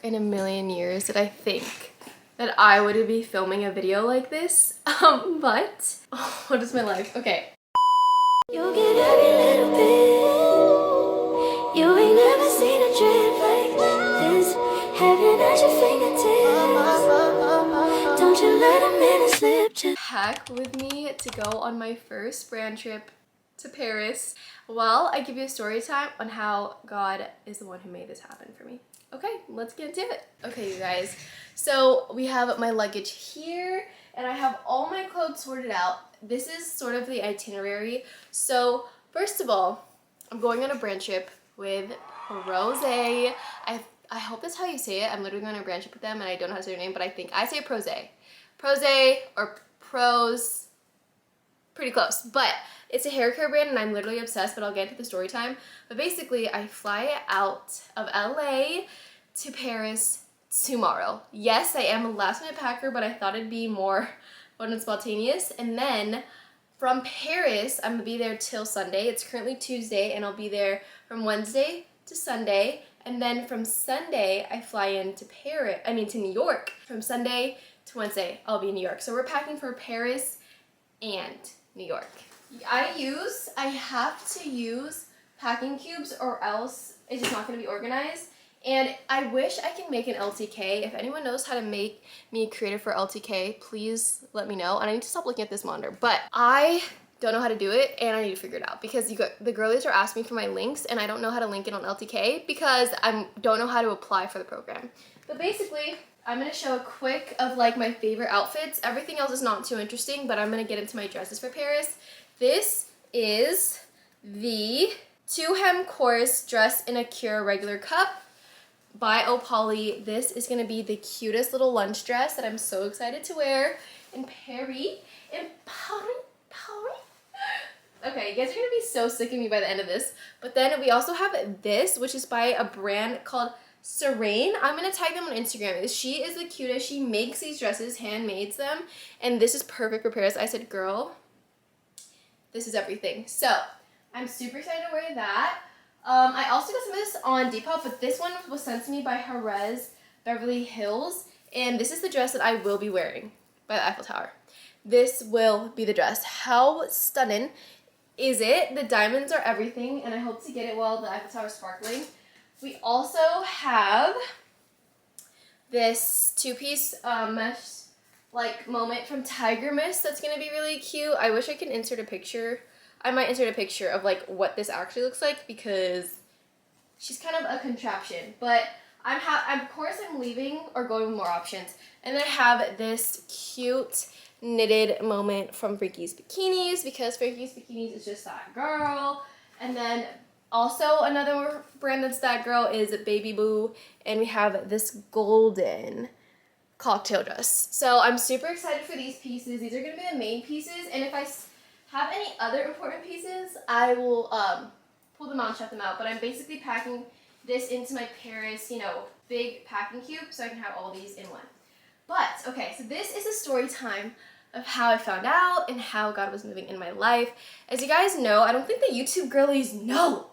in a million years did I think that I would be filming a video like this. But oh, what is my life? Okay. You'll get every little bit. You ain't never seen a trip like this. Heaven at your fingertips. Don't you let a minute slip. Pack with me to go on my first brand trip to Paris while I give you a story time on how God is the one who made this happen for me. Okay, let's get into it. Okay, you guys. So we have my luggage here and I have all my clothes sorted out. This is sort of the itinerary. So first of all, I'm going on a brand trip with Rose. I hope that's how you say it. I'm literally going on a brand trip with them and I don't know how to say her name, but I think I say Prose. Prose or Pros, pretty close. But it's a hair care brand and I'm literally obsessed, but I'll get into the story time. But basically, I fly out of LA to Paris tomorrow. Yes, I am a last minute packer, but I thought it'd be more fun and spontaneous. And then from Paris, I'm gonna be there till Sunday. It's currently Tuesday and I'll be there from Wednesday to Sunday. And then from Sunday, I fly into to New York. From Sunday to Wednesday, I'll be in New York. So we're packing for Paris and New York. I have to use packing cubes or else it's just not gonna be organized. And I wish I can make an LTK. If anyone knows how to make me creative for LTK, please let me know. And I need to stop looking at this monitor, but I don't know how to do it and I need to figure it out because the girlies are asking me for my links and I don't know how to link it on LTK because I don't know how to apply for the program. But basically, I'm gonna show a quick of like my favorite outfits. Everything else is not too interesting, but I'm gonna get into my dresses for Paris. This is the 2-hem chorus dress in a Cure regular cup by Opoly. This is gonna be the cutest little lunch dress that I'm so excited to wear in Paris. Okay, you guys are gonna be so sick of me by the end of this. But then we also have this, which is by a brand called Serene. I'm gonna tag them on Instagram. She is the cutest. She makes these dresses, handmades them, and this is perfect for Paris. I said, girl, this is everything. So I'm super excited to wear that. I also got some of this on Depop, but this one was sent to me by Jerez Beverly Hills, and this is the dress that I will be wearing by the Eiffel Tower. This will be the dress. How stunning is it? The diamonds are everything, and I hope to get it while the Eiffel Tower is sparkling. We also have this 2-piece mesh like moment from Tiger Mist that's gonna be really cute. I wish I could insert a picture. I might insert a picture of like what this actually looks like because she's kind of a contraption. But of course I'm leaving or going with more options. And then I have this cute knitted moment from Freaky's Bikinis because Freaky's Bikinis is just that girl. And then also another brand that's that girl is Baby Boo, and we have this golden cocktail dress. So I'm super excited for these pieces. These are gonna be the main pieces, and if I have any other important pieces, I will pull them out and check them out. But I'm basically packing this into my Paris, big packing cube so I can have all these in one. But, okay, so this is a story time of how I found out and how God was moving in my life. As you guys know, I don't think the YouTube girlies know.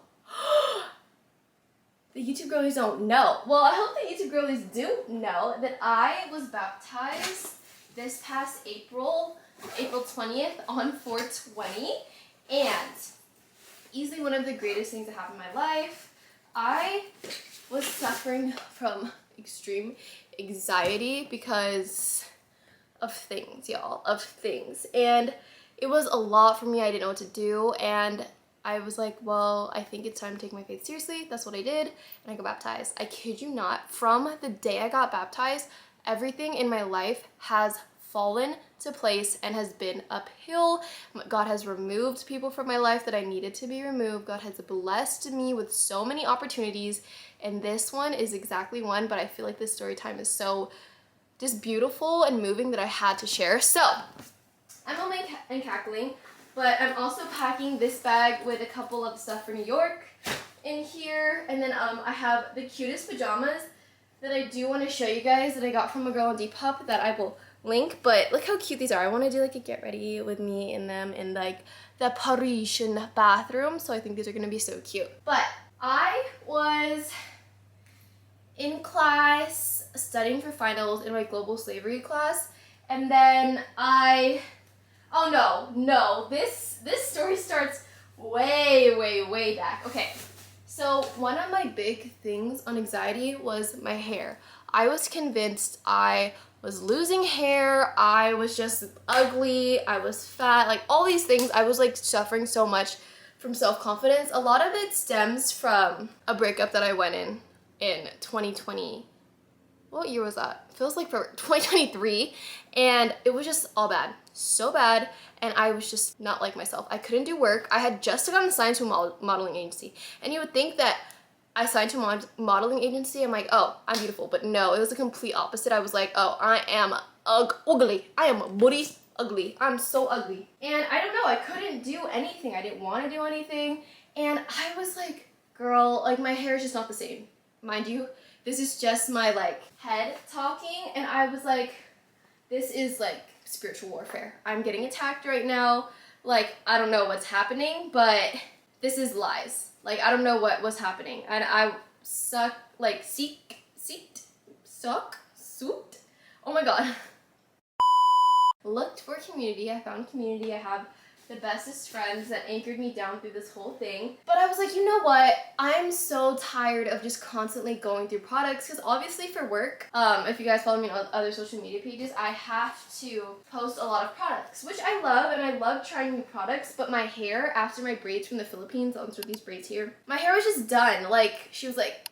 The YouTube girlies don't know. Well, I hope the YouTube girlies do know that I was baptized this past April 20th on 4/20, and easily one of the greatest things that happened in my life. I was suffering from extreme anxiety because of things, y'all, and it was a lot for me. I didn't know what to do, and I was like, well, I think it's time to take my faith seriously. That's what I did, and I got baptized. I kid you not, from the day I got baptized, everything in my life has fallen to place and has been uphill. God has removed people from my life that I needed to be removed. God has blessed me with so many opportunities, and this one is exactly one, but I feel like this story time is so just beautiful and moving that I had to share. So I'm only and cackling, but I'm also packing this bag with a couple of stuff for New York in here, and then I have the cutest pajamas that I do want to show you guys that I got from a girl on Depop that I will link. But look how cute these are. I want to do like a get ready with me in them in like the Parisian bathroom, so I think these are going to be so cute. But I was in class studying for finals in my global slavery class, and then oh no, this story starts way back. Okay, so one of my big things on anxiety was my hair. I was convinced I was losing hair, I was just ugly, I was fat, like all these things. I was like suffering so much from self-confidence. A lot of it stems from a breakup that I went in 2020. What year was that? Feels like for 2023, and it was just all bad, so bad, and I was just not like myself. I couldn't do work. I had just gotten signed to a modeling agency, and you would think that I signed to a modeling agency, I'm like, oh, I'm beautiful, but no, it was the complete opposite. I was like, oh, I am ugly. I am booty ugly. I'm so ugly. And I don't know, I couldn't do anything. I didn't want to do anything, and I was like, girl, like my hair is just not the same. Mind you, this is just my like head talking, and I was like, this is like spiritual warfare. I'm getting attacked right now. Like, I don't know what's happening, but this is lies. Like, I don't know what was happening. And I suck, like, sucked. Oh my god. Looked for community. I found community. I have the bestest friends that anchored me down through this whole thing. But I was like, you know what? I'm so tired of just constantly going through products, because obviously for work, if you guys follow me on other social media pages, I have to post a lot of products, which I love, and I love trying new products. But my hair, after my braids from the Philippines, I'll insert these braids here, my hair was just done. Like, she was like,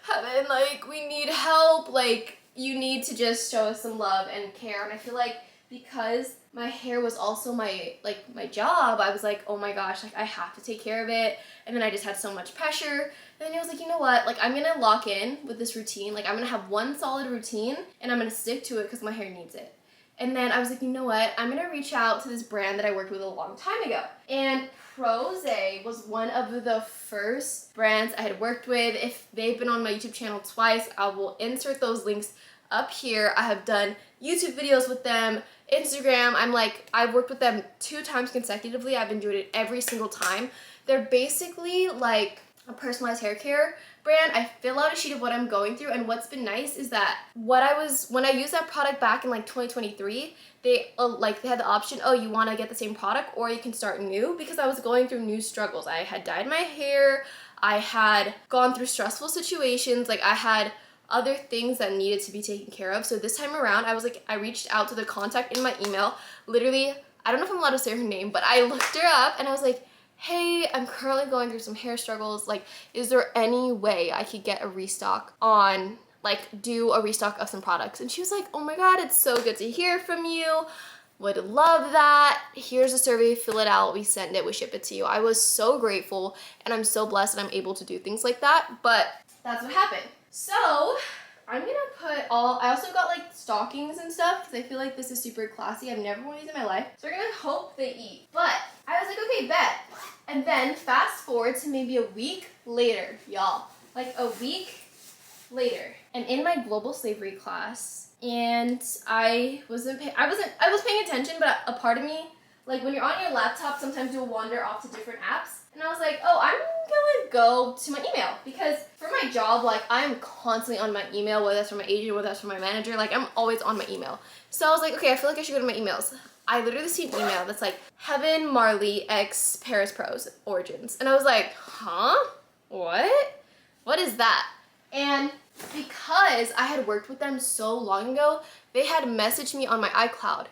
Heaven, like, we need help. Like, you need to just show us some love and care. And I feel like because my hair was also my job, I was like, oh my gosh, like I have to take care of it. And then I just had so much pressure. And then I was like, you know what, like I'm gonna lock in with this routine. Like I'm gonna have one solid routine and I'm gonna stick to it because my hair needs it. And then I was like, you know what, I'm gonna reach out to this brand that I worked with a long time ago. And Prose was one of the first brands I had worked with. If they've been on my YouTube channel twice, I will insert those links up here. I have done YouTube videos with them, Instagram. I've worked with them 2 times consecutively. I've enjoyed it every single time. They're basically like a personalized hair care brand. I fill out a sheet of what I'm going through, and what's been nice is that when I used that product back in like 2023, they had the option, oh, you want to get the same product or you can start new, because I was going through new struggles. I had dyed my hair, I had gone through stressful situations, like I had other things that needed to be taken care of. So this time around, I reached out to the contact in my email. Literally, I don't know if I'm allowed to say her name, but I looked her up and I was like, hey, I'm currently going through some hair struggles. Like, is there any way I could get a restock on, like, do a restock of some products? And she was like, oh my god, it's so good to hear from you. Would love that. Here's a survey, fill it out, we send it, we ship it to you. I was so grateful, and I'm so blessed that I'm able to do things like that, but that's what happened. So I'm gonna put I also got like stockings and stuff because I feel like this is super classy. I've never worn these in my life. So we're gonna hope they eat. But I was like, okay, bet. And then fast forward to maybe a week later, y'all. Like a week later. And in my global slavery class, and I was paying attention, but a part of me, like when you're on your laptop, sometimes you'll wander off to different apps. And I was like, oh, I'm gonna go to my email, because for my job, like I'm constantly on my email, whether that's from my agent, whether that's from my manager, like I'm always on my email. So I was like, okay, I feel like I should go to my emails. I literally see an email that's like, Heaven Marley x Paris Prose Origins. And I was like, huh? What? What is that? And because I had worked with them so long ago, they had messaged me on my iCloud.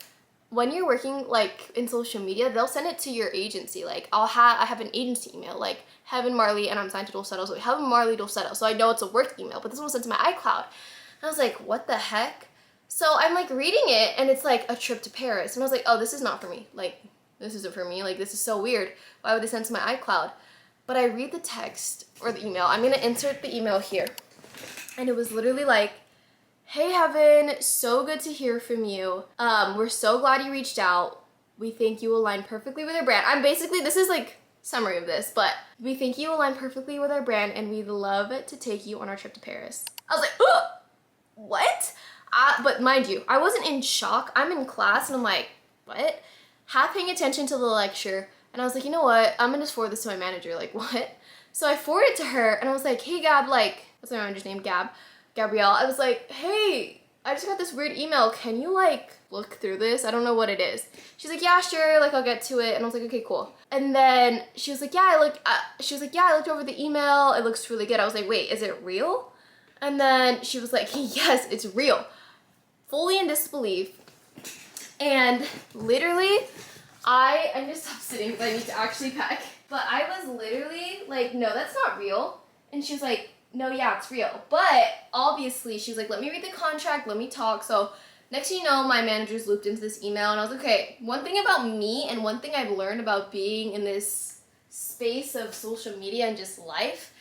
When you're working like in social media, they'll send it to your agency. Like I have an agency email, like Heaven Marley, and I'm signed to Dulcetto, so Heaven Marley Dulcetto. So I know it's a work email, but this one was sent to my iCloud. And I was like, what the heck? So I'm like reading it, and it's like a trip to Paris. And I was like, oh, this is not for me. Like, this isn't for me. Like, this is so weird. Why would they send it to my iCloud? But I read the text or the email. I'm gonna insert the email here. And it was literally like, hey Heaven, so good to hear from you. We're so glad you reached out. We think you align perfectly with our brand. This is like summary of this, but we think you align perfectly with our brand and we'd love to take you on our trip to Paris. I was like, oh, what? But mind you, I wasn't in shock. I'm in class and I'm like, what? Half paying attention to the lecture, and I was like, you know what? I'm gonna just forward this to my manager, like what? So I forwarded it to her and I was like, hey Gab, like, what's my manager's name? Gabrielle. I was like, hey, I just got this weird email. Can you like look through this? I don't know what it is. She's like, yeah, sure. Like I'll get to it. And I was like, okay, cool. And then she was like, yeah, I looked over the email. It looks really good. I was like, wait, is it real? And then she was like, yes, it's real. Fully in disbelief. And literally, I'm gonna stop sitting because I need to actually pack. But I was literally like, no, that's not real. And she was like, no, yeah, it's real. But obviously, she was like, let me read the contract, let me talk. So next thing you know, my manager's looped into this email, and I was like, okay, one thing about me and one thing I've learned about being in this space of social media and just life,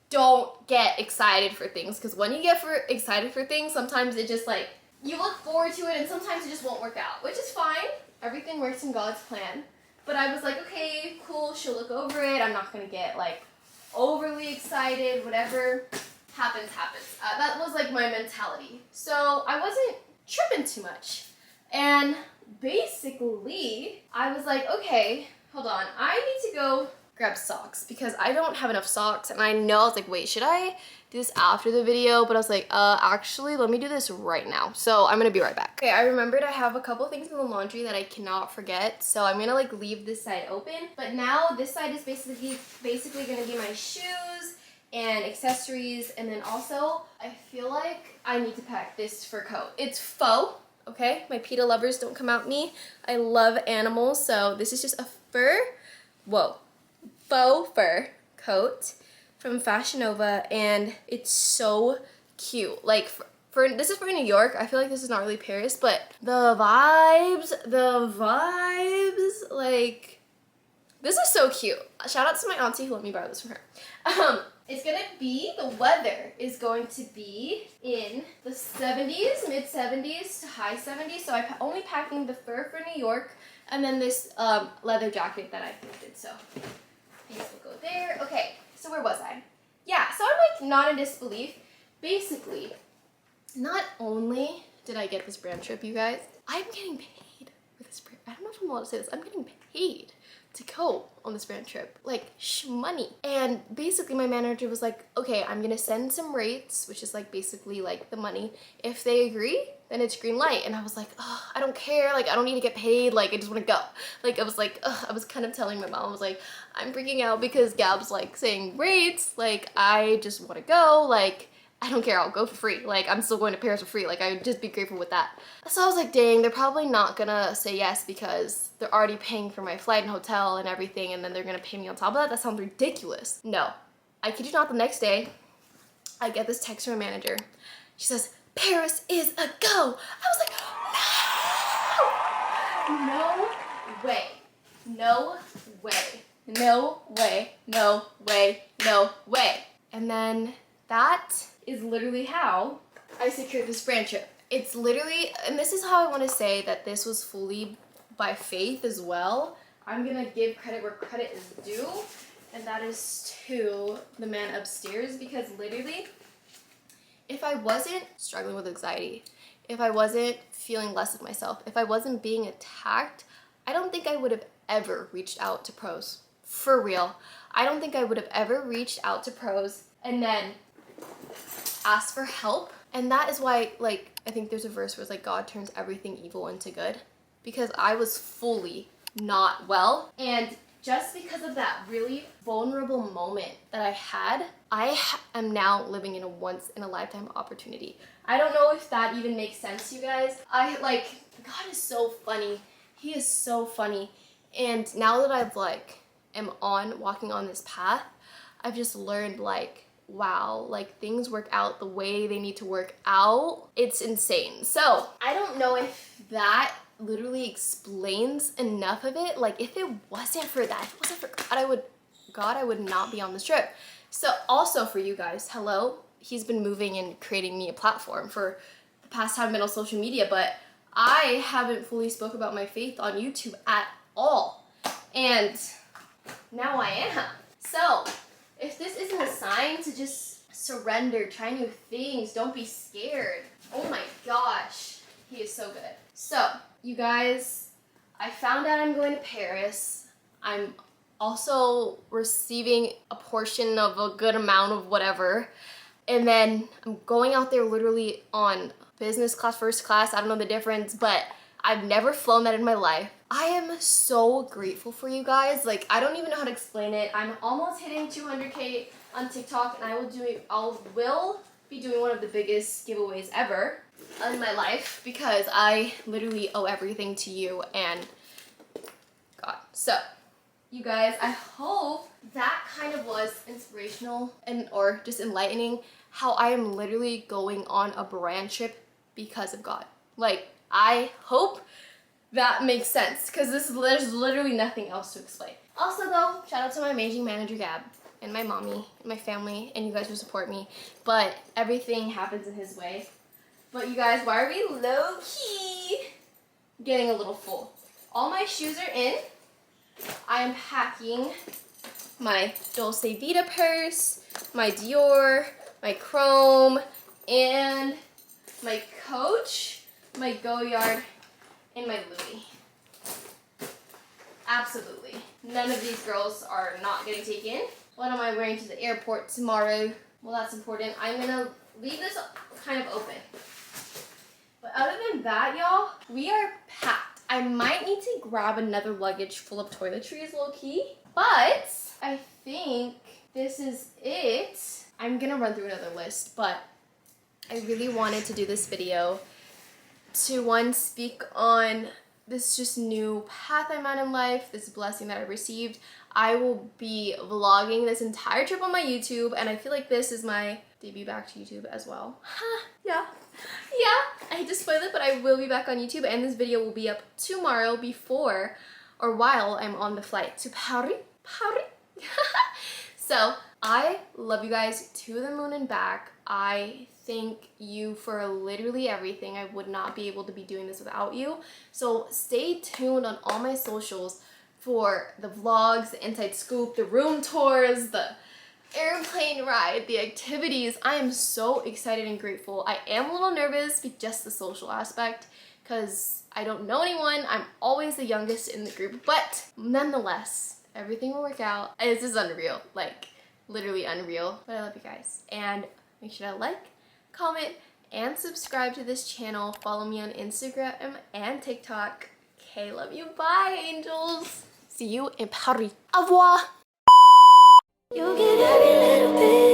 don't get excited for things. Because when you get excited for things, sometimes it just like, you look forward to it and sometimes it just won't work out, which is fine. Everything works in God's plan. But I was like, okay, cool, she'll look over it. I'm not gonna get like overly excited, whatever happens. That was like my mentality. So I wasn't tripping too much. And basically, I was like, okay, hold on. I need to go grab socks because I don't have enough socks. And I know, I was like, wait, should I do this after the video? But I was like, actually, let me do this right now. So I'm gonna be right back. Okay, I remembered I have a couple things in the laundry that I cannot forget. So I'm gonna like leave this side open. But now this side is basically gonna be my shoes and accessories. And then also, I feel like I need to pack this fur coat. It's faux, okay? My PETA lovers, don't come at me. I love animals, so this is just a faux fur coat from Fashion Nova, and it's so cute. Like for this is for New York. I feel like this is not really Paris, but the vibes, like this is so cute. Shout out to my auntie who let me borrow this from her. It's gonna be, the weather is going to be in the 70s, mid 70s to high 70s. So I'm only packing the fur for New York, and then this leather jacket that I thrifted. So these will go there. Okay, so where was I? Yeah, so I'm like not in disbelief. Basically, not only did I get this brand trip, you guys, I'm getting paid for this brand. I don't know if I'm allowed to say this. I'm getting paid to go on this brand trip, like money. And basically my manager was like, okay, I'm gonna send some rates, which is like basically like the money. If they agree, then it's green light. And I was like, oh, I don't care, like I don't need to get paid, like I just want to go. Like I was like, I was kind of telling my mom, I was like, I'm freaking out because Gab's like saying rates, like I just want to go, like I don't care, I'll go for free. Like, I'm still going to Paris for free. Like, I would just be grateful with that. So I was like, dang, they're probably not gonna say yes because they're already paying for my flight and hotel and everything, and then they're gonna pay me on top of that? That sounds ridiculous. No. I kid you not, the next day, I get this text from my manager. She says, Paris is a go. I was like, no! No way. No way. No way. No way. No way. And then that is literally how I secured this brand trip. It's literally, and this is how I want to say that this was fully by faith as well. I'm gonna give credit where credit is due, and that is to the man upstairs, because literally, if I wasn't struggling with anxiety, if I wasn't feeling less of myself, if I wasn't being attacked, I don't think I would have ever reached out to pros. For real. I don't think I would have ever reached out to pros and then ask for help. And that is why, like, I think there's a verse where it's like God turns everything evil into good, because I was fully not well. And just because of that really vulnerable moment that I had, I am now living in a once in a lifetime opportunity. I don't know if that even makes sense, you guys. God is so funny. He is so funny. And now that I've walking on this path, I've just learned like, wow, like things work out the way they need to work out. It's insane. So I don't know if that literally explains enough of it. Like if it wasn't for that, if it wasn't for God, I would not be on this trip. So also for you guys, hello, he's been moving and creating me a platform for the past time I've been on social media, but I haven't fully spoke about my faith on YouTube at all. And now I am. So if this isn't a sign to just surrender, try new things, don't be scared. Oh my gosh, he is so good. So, you guys, I found out I'm going to Paris. I'm also receiving a portion of a good amount of whatever. And then I'm going out there literally on business class, first class, I don't know the difference, but I've never flown that in my life. I am so grateful for you guys. Like, I don't even know how to explain it. I'm almost hitting 200K on TikTok, and I will be doing one of the biggest giveaways ever in my life because I literally owe everything to you and God. So, you guys, I hope that kind of was inspirational or just enlightening how I am literally going on a brand trip because of God. Like, I hope that makes sense because there's literally nothing else to explain. Also though, shout out to my amazing manager Gab and my mommy and my family and you guys who support me, but everything happens in his way. But you guys, why are we low-key getting a little full? All my shoes are in. I am packing my Dolce Vita purse, my Dior, my Chrome, and my Coach, my Goyard, and my Louis. Absolutely. None of these girls are not getting taken. What am I wearing to the airport tomorrow? Well, that's important. I'm gonna leave this kind of open. But other than that, y'all, we are packed. I might need to grab another luggage full of toiletries, low-key. But I think this is it. I'm gonna run through another list, but I really wanted to do this video to one, speak on this just new path I'm on in life, this blessing that I received. I will be vlogging this entire trip on my YouTube, and I feel like this is my debut back to YouTube as well. Yeah. I hate to spoil it, but I will be back on YouTube, and this video will be up tomorrow before or while I'm on the flight to Paris. So, I love you guys to the moon and back. I thank you for literally everything. I would not be able to be doing this without you. So stay tuned on all my socials for the vlogs, the inside scoop, the room tours, the airplane ride, the activities. I am so excited and grateful. I am a little nervous with just the social aspect because I don't know anyone. I'm always the youngest in the group, but nonetheless, everything will work out. This is unreal, like literally unreal. But I love you guys, and make sure to like, comment, and subscribe to this channel. Follow me on Instagram and TikTok. Okay, love you. Bye, angels. See you in Paris. Au revoir. You get every little bit.